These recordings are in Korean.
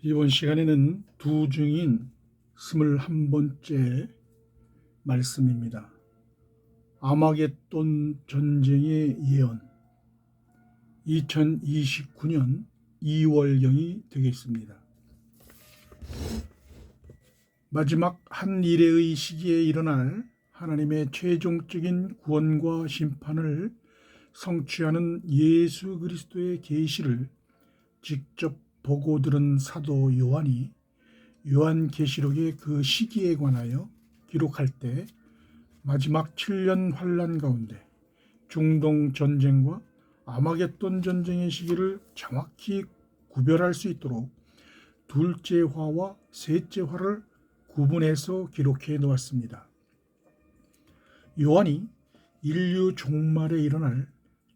이번 시간에는 두 중인 21번째 말씀입니다. 아마겟돈 전쟁의 예언, 2029년 2월경이 되겠습니다. 마지막 한 일회의 시기에 일어날 하나님의 최종적인 구원과 심판을 성취하는 예수 그리스도의 계시를 직접 보고 들은 사도 요한이 요한계시록의 그 시기에 관하여 기록할 때 마지막 7년 환란 가운데 중동 전쟁과 아마겟돈 전쟁의 시기를 정확히 구별할 수 있도록 둘째 화와 셋째 화를 구분해서 기록해 놓았습니다. 요한이 인류 종말에 일어날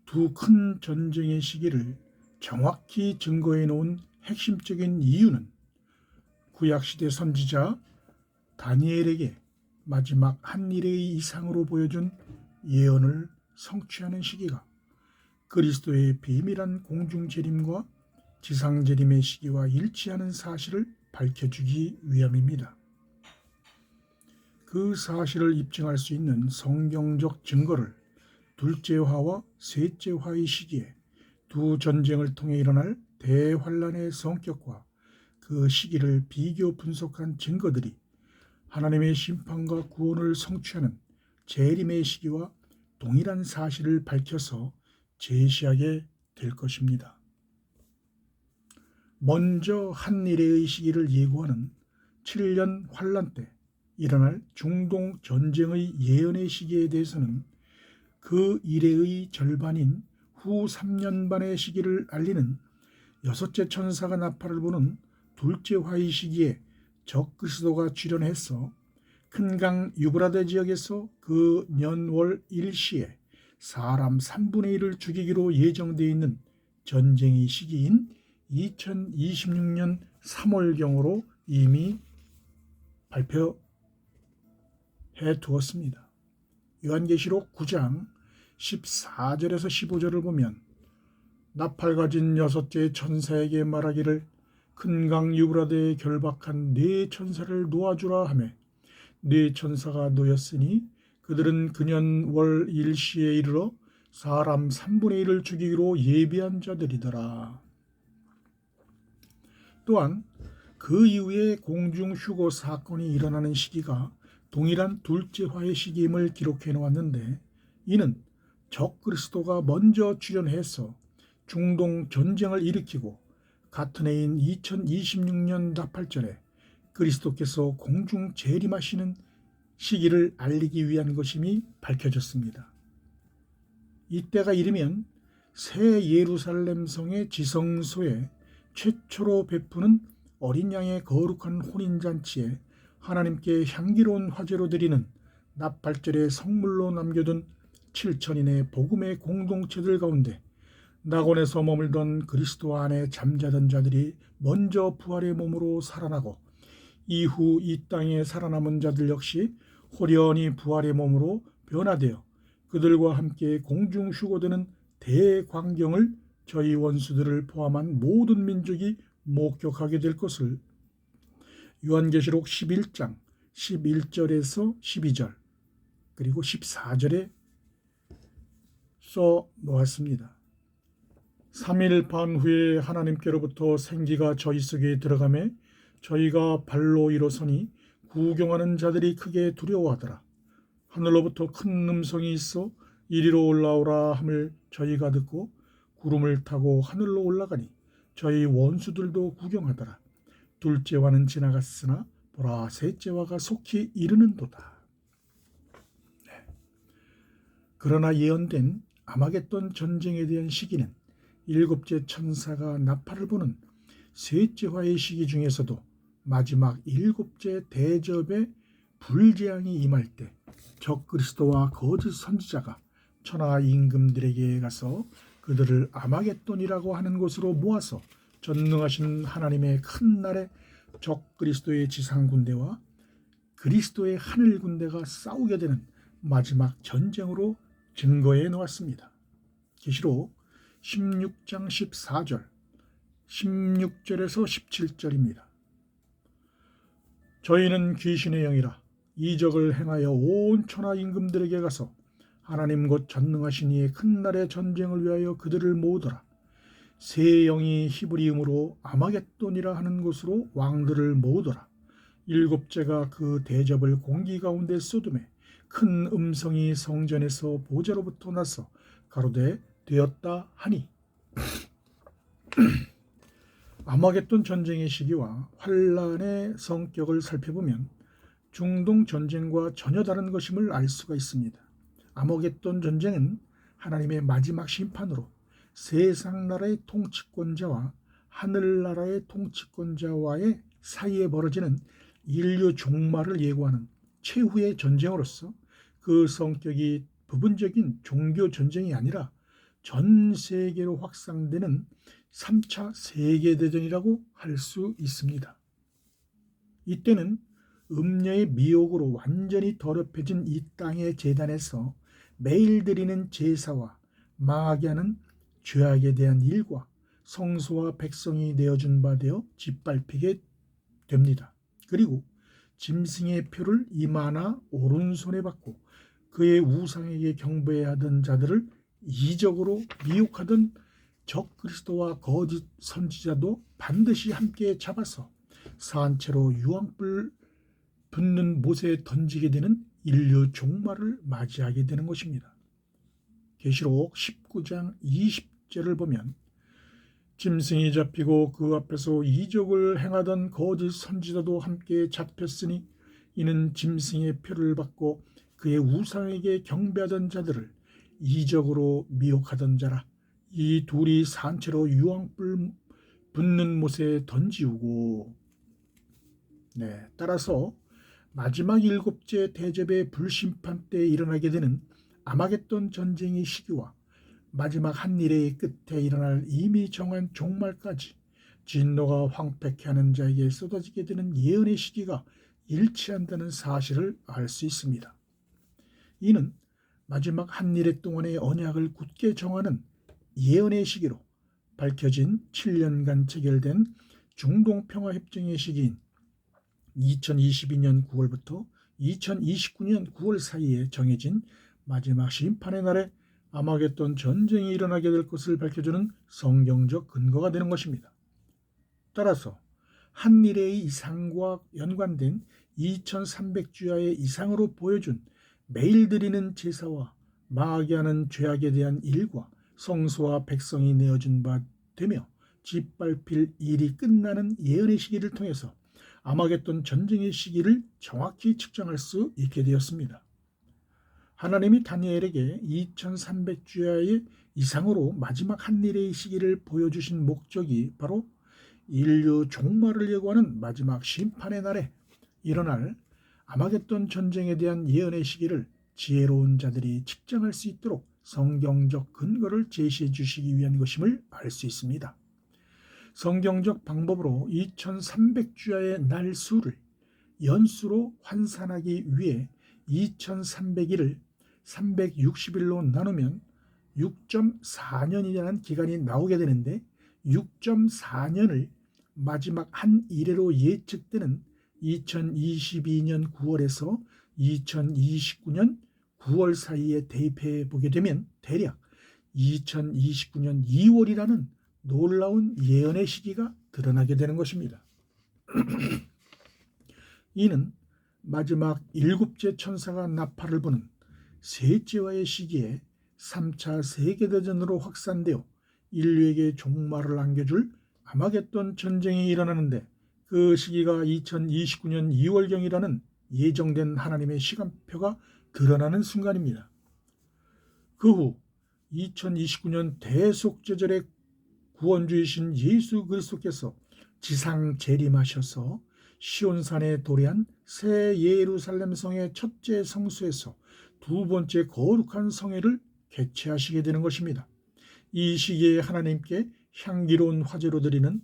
두 큰 전쟁의 시기를 정확히 증거해 놓은 핵심적인 이유는 구약시대 선지자 다니엘에게 마지막 한 일의 이상으로 보여준 예언을 성취하는 시기가 그리스도의 비밀한 공중재림과 지상재림의 시기와 일치하는 사실을 밝혀주기 위함입니다. 그 사실을 입증할 수 있는 성경적 증거를 둘째 화와 셋째 화의 시기에 두 전쟁을 통해 일어날 대환란의 성격과 그 시기를 비교 분석한 증거들이 하나님의 심판과 구원을 성취하는 재림의 시기와 동일한 사실을 밝혀서 제시하게 될 것입니다. 먼저 한 일의 시기를 예고하는 7년 환란 때 일어날 중동 전쟁의 예언의 시기에 대해서는 그 일의 절반인 후 3년 반의 시기를 알리는 여섯째 천사가 나팔을 부는 둘째 화의 시기에 적그리스도가 출현해서 큰 강 유브라데 지역에서 그 년월 일시에 사람 3분의 1을 죽이기로 예정되어 있는 전쟁의 시기인 2026년 3월경으로 이미 발표해 두었습니다. 요한계시록 9장 14절에서 15절을 보면 나팔 가진 여섯째 천사에게 말하기를 큰 강 유브라데에 결박한 네 천사를 놓아주라 하며 네 천사가 놓였으니 그들은 그년 월 일시에 이르러 사람 3분의 1을 죽이기로 예비한 자들이더라. 또한 그 이후에 공중 휴거 사건이 일어나는 시기가 동일한 둘째 화의 시기임을 기록해 놓았는데 이는 적그리스도가 먼저 출현해서 중동 전쟁을 일으키고 같은 해인 2026년 나팔절에 그리스도께서 공중 재림하시는 시기를 알리기 위한 것임이 밝혀졌습니다. 이때가 이르면 새 예루살렘 성의 지성소에 최초로 베푸는 어린 양의 거룩한 혼인잔치에 하나님께 향기로운 화제로 드리는 나팔절의 성물로 남겨둔 7천인의 복음의 공동체들 가운데 낙원에서 머물던 그리스도 안에 잠자던 자들이 먼저 부활의 몸으로 살아나고 이후 이 땅에 살아남은 자들 역시 호련히 부활의 몸으로 변화되어 그들과 함께 공중 휴거되는 대광경을 저희 원수들을 포함한 모든 민족이 목격하게 될 것을 요한계시록 11장 11절에서 12절 그리고 14절에 써 놓았습니다. 3일 반 후에 하나님께로부터 생기가 저희 속에 들어가매 저희가 발로 일어서니 구경하는 자들이 크게 두려워하더라. 하늘로부터 큰 음성이 있어 이리로 올라오라 함을 저희가 듣고 구름을 타고 하늘로 올라가니 저희 원수들도 구경하더라. 둘째와는 지나갔으나 보라 셋째와가 속히 이르는도다. 그러나 예언된 아마겟돈 전쟁에 대한 시기는 일곱째 천사가 나팔을 부는 셋째 화의 시기 중에서도 마지막 일곱째 대접의 불재앙이 임할 때 적그리스도와 거짓 선지자가 천하 임금들에게 가서 그들을 아마겟돈이라고 하는 곳으로 모아서 전능하신 하나님의 큰 날에 적그리스도의 지상군대와 그리스도의 하늘군대가 싸우게 되는 마지막 전쟁으로 증거해 놓았습니다. 계시록 16장 14절 16절에서 17절입니다. 저희는 귀신의 영이라 이적을 행하여 온 천하 임금들에게 가서 하나님 곧 전능하신 이의 큰 날의 전쟁을 위하여 그들을 모으더라. 세 영이 히브리음으로 아마겟돈이라 하는 곳으로 왕들을 모으더라. 일곱째가 그 대접을 공기 가운데 쏟음에 큰 음성이 성전에서 보좌로부터 나서 가로되 되었다 하니 아마겟돈 전쟁의 시기와 환란의 성격을 살펴보면 중동 전쟁과 전혀 다른 것임을 알 수가 있습니다. 아마겟돈 전쟁은 하나님의 마지막 심판으로 세상 나라의 통치권자와 하늘나라의 통치권자와의 사이에 벌어지는 인류 종말을 예고하는 최후의 전쟁으로서 그 성격이 부분적인 종교 전쟁이 아니라 전 세계로 확산되는 3차 세계대전이라고 할 수 있습니다. 이때는 음녀의 미혹으로 완전히 더럽혀진 이 땅의 제단에서 매일 드리는 제사와 망하게 하는 죄악에 대한 일과 성소와 백성이 내어준 바 되어 짓밟히게 됩니다. 그리고 짐승의 표를 이마나 오른손에 받고 그의 우상에게 경배하던 자들을 이적으로 미혹하던 적그리스도와 거짓 선지자도 반드시 함께 잡아서 산채로 유황불 붙는 못에 던지게 되는 인류 종말을 맞이하게 되는 것입니다. 계시록 19장 20절을 보면 짐승이 잡히고 그 앞에서 이적을 행하던 거짓 선지자도 함께 잡혔으니 이는 짐승의 표를 받고 그의 우상에게 경배하던 자들을 이적으로 미혹하던 자라. 이 둘이 산채로 유황불 붙는 못에 던지우고 따라서 마지막 일곱째 대접의 불심판 때 일어나게 되는 아마겟돈 전쟁의 시기와 마지막 한일의 끝에 일어날 이미 정한 종말까지 진노가 황폐케 하는 자에게 쏟아지게 되는 예언의 시기가 일치한다는 사실을 알 수 있습니다. 이는 마지막 한일의 동안의 언약을 굳게 정하는 예언의 시기로 밝혀진 7년간 체결된 중동평화협정의 시기인 2022년 9월부터 2029년 9월 사이에 정해진 마지막 심판의 날에 아마겟돈 전쟁이 일어나게 될 것을 밝혀주는 성경적 근거가 되는 것입니다. 따라서 한일의 이상과 연관된 2300주야의 이상으로 보여준 매일 드리는 제사와 망하게 하는 죄악에 대한 일과 성소와 백성이 내어준 바 되며 짓밟힐 일이 끝나는 예언의 시기를 통해서 아마겟돈 전쟁의 시기를 정확히 측정할 수 있게 되었습니다. 하나님이 다니엘에게 2300주야의 이상으로 마지막 한일의 시기를 보여주신 목적이 바로 인류 종말을 예고하는 마지막 심판의 날에 일어날 아마겟돈 전쟁에 대한 예언의 시기를 지혜로운 자들이 측정할 수 있도록 성경적 근거를 제시해 주시기 위한 것임을 알 수 있습니다. 성경적 방법으로 2300주야의 날 수를 연수로 환산하기 위해 2300일을 360일로 나누면 6.4년이라는 기간이 나오게 되는데 6.4년을 마지막 한 일회로 예측되는 2022년 9월에서 2029년 9월 사이에 대입해 보게 되면 대략 2029년 2월이라는 놀라운 예언의 시기가 드러나게 되는 것입니다. 이는 마지막 일곱째 천사가 나팔을 부는 셋째와의 시기에 3차 세계대전으로 확산되어 인류에게 종말을 안겨줄 아마겟돈 전쟁이 일어나는데 그 시기가 2029년 2월경이라는 예정된 하나님의 시간표가 드러나는 순간입니다. 그 후 2029년 대속죄절에 구원주이신 예수 그리스도께서 지상 재림하셔서 시온산에 도래한 새 예루살렘 성의 첫째 성소에서 두 번째 거룩한 성회를 개최하시게 되는 것입니다. 이 시기에 하나님께 향기로운 화제로 드리는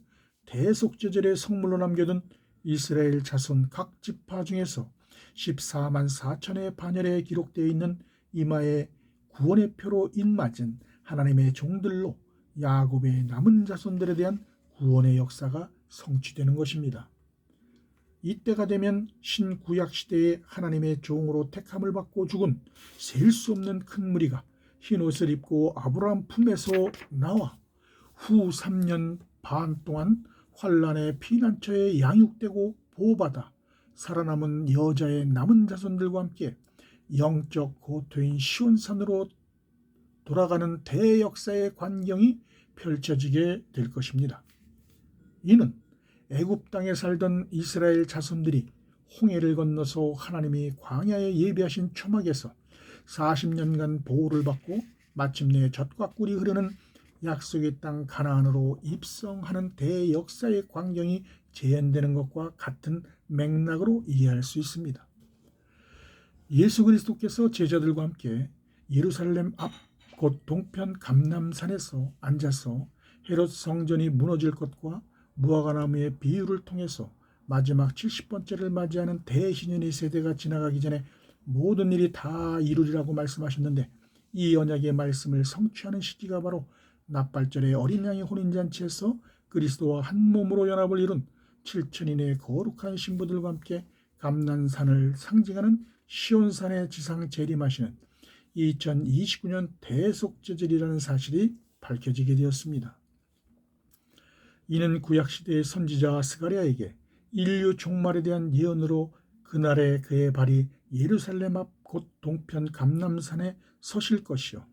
대속죄절의 성물로 남겨둔 이스라엘 자손 각 지파 중에서 14만 4천의 반열에 기록되어 있는 이마에 구원의 표로 인맞은 하나님의 종들로 야곱의 남은 자손들에 대한 구원의 역사가 성취되는 것입니다. 이때가 되면 신구약 시대에 하나님의 종으로 택함을 받고 죽은 셀 수 없는 큰 무리가 흰옷을 입고 아브라함 품에서 나와 후 3년 반 동안 환란의 피난처에 양육되고 보호받아 살아남은 여자의 남은 자손들과 함께 영적 고토인 시온산으로 돌아가는 대역사의 광경이 펼쳐지게 될 것입니다. 이는 애굽 땅에 살던 이스라엘 자손들이 홍해를 건너서 하나님이 광야에 예비하신 초막에서 40년간 보호를 받고 마침내 젖과 꿀이 흐르는 약속의 땅 가나안으로 입성하는 대역사의 광경이 재현되는 것과 같은 맥락으로 이해할 수 있습니다. 예수 그리스도께서 제자들과 함께 예루살렘 앞 곧 동편 감람산에서 앉아서 헤롯 성전이 무너질 것과 무화과나무의 비유를 통해서 마지막 70번째를 맞이하는 대신년의 세대가 지나가기 전에 모든 일이 다 이루리라고 말씀하셨는데, 이 언약의 말씀을 성취하는 시기가 바로 납발절의 어린 양의 혼인잔치에서 그리스도와 한 몸으로 연합을 이룬 7천인의 거룩한 신부들과 함께 감난산을 상징하는 시온산에 지상 재림하시는 2029년 대속죄절이라는 사실이 밝혀지게 되었습니다. 이는 구약시대의 선지자 스가랴에게 인류 종말에 대한 예언으로 그날에 그의 발이 예루살렘 앞 곧 동편 감람산에 서실 것이요,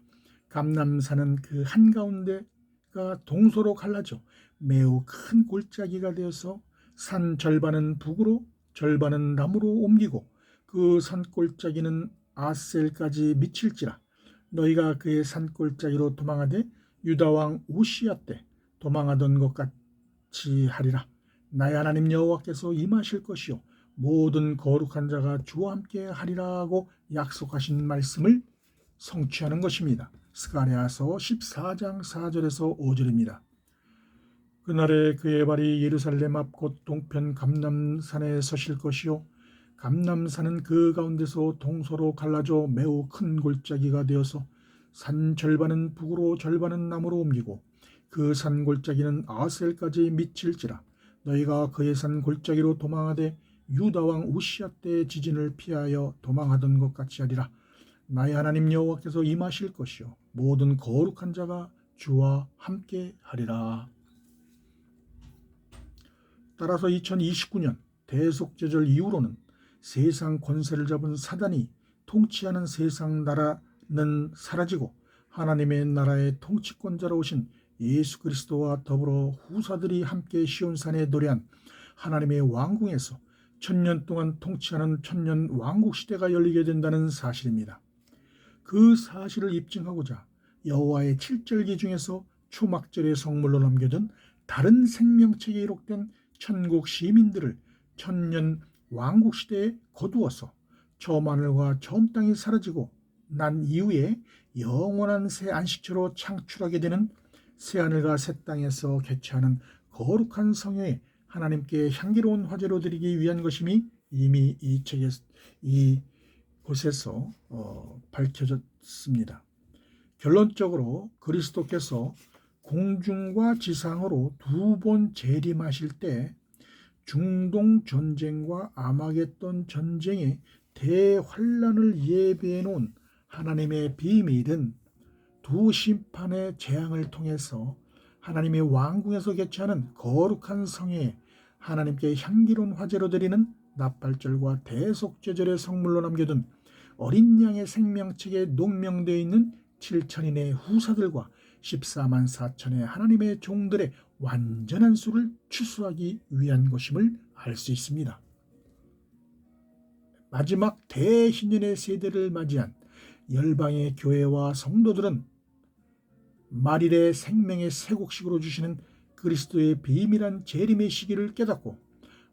감람산은 그 한가운데가 동서로 갈라져 매우 큰 골짜기가 되어서 산 절반은 북으로 절반은 남으로 옮기고 그 산골짜기는 아셀까지 미칠지라. 너희가 그의 산골짜기로 도망하되 유다왕 우시야 때 도망하던 것 같이 하리라. 나의 하나님 여호와께서 임하실 것이요 모든 거룩한 자가 주와 함께 하리라고 약속하신 말씀을 성취하는 것입니다. 스가랴서 14장 4절에서 5절입니다. 그날에 그의 발이 예루살렘 앞 곧 동편 감람산에 서실 것이요, 감람산은 그 가운데서 동서로 갈라져 매우 큰 골짜기가 되어서 산 절반은 북으로 절반은 남으로 옮기고 그 산 골짜기는 아셀까지 미칠지라. 너희가 그의 산 골짜기로 도망하되 유다왕 우시야 때의 지진을 피하여 도망하던 것 같이 하리라. 나의 하나님 여호와께서 임하실 것이요 모든 거룩한 자가 주와 함께 하리라. 따라서 2029년 대속죄절 이후로는 세상 권세를 잡은 사단이 통치하는 세상 나라는 사라지고 하나님의 나라의 통치권자로 오신 예수 그리스도와 더불어 후사들이 함께 시온산에 노래한 하나님의 왕궁에서 1000년 동안 통치하는 천년 왕국 시대가 열리게 된다는 사실입니다. 그 사실을 입증하고자 여호와의 7절기 중에서 초막절의 성물로 남겨둔 다른 생명책에 기록된 천국 시민들을 천년 왕국 시대에 거두어서 처음 하늘과 처음 땅이 사라지고 난 이후에 영원한 새 안식처로 창출하게 되는 새 하늘과 새 땅에서 개최하는 거룩한 성회에 하나님께 향기로운 화제로 드리기 위한 것임이 이미 이곳에서 밝혀졌습니다. 결론적으로 그리스도께서 공중과 지상으로 두 번 재림하실 때 중동 전쟁과 아마겟돈 전쟁의 대환란을 예비해 놓은 하나님의 비밀은 두 심판의 재앙을 통해서 하나님의 왕궁에서 개최하는 거룩한 성회에 하나님께 향기로운 화제로 드리는 납발절과 대속죄절의 성물로 남겨둔 어린 양의 생명책에 농명되어 있는 7천인의 후사들과 14만 4천의 하나님의 종들의 완전한 수를 추수하기 위한 것임을 알 수 있습니다. 마지막 대신년의 세대를 맞이한 열방의 교회와 성도들은 말일의 생명의 쇠곡식으로 주시는 그리스도의 비밀한 재림의 시기를 깨닫고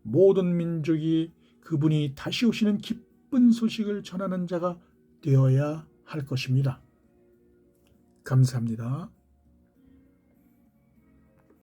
모든 민족이 그분이 다시 오시는 기쁜 소식을 전하는 자가 되어야 할 것입니다. 감사합니다.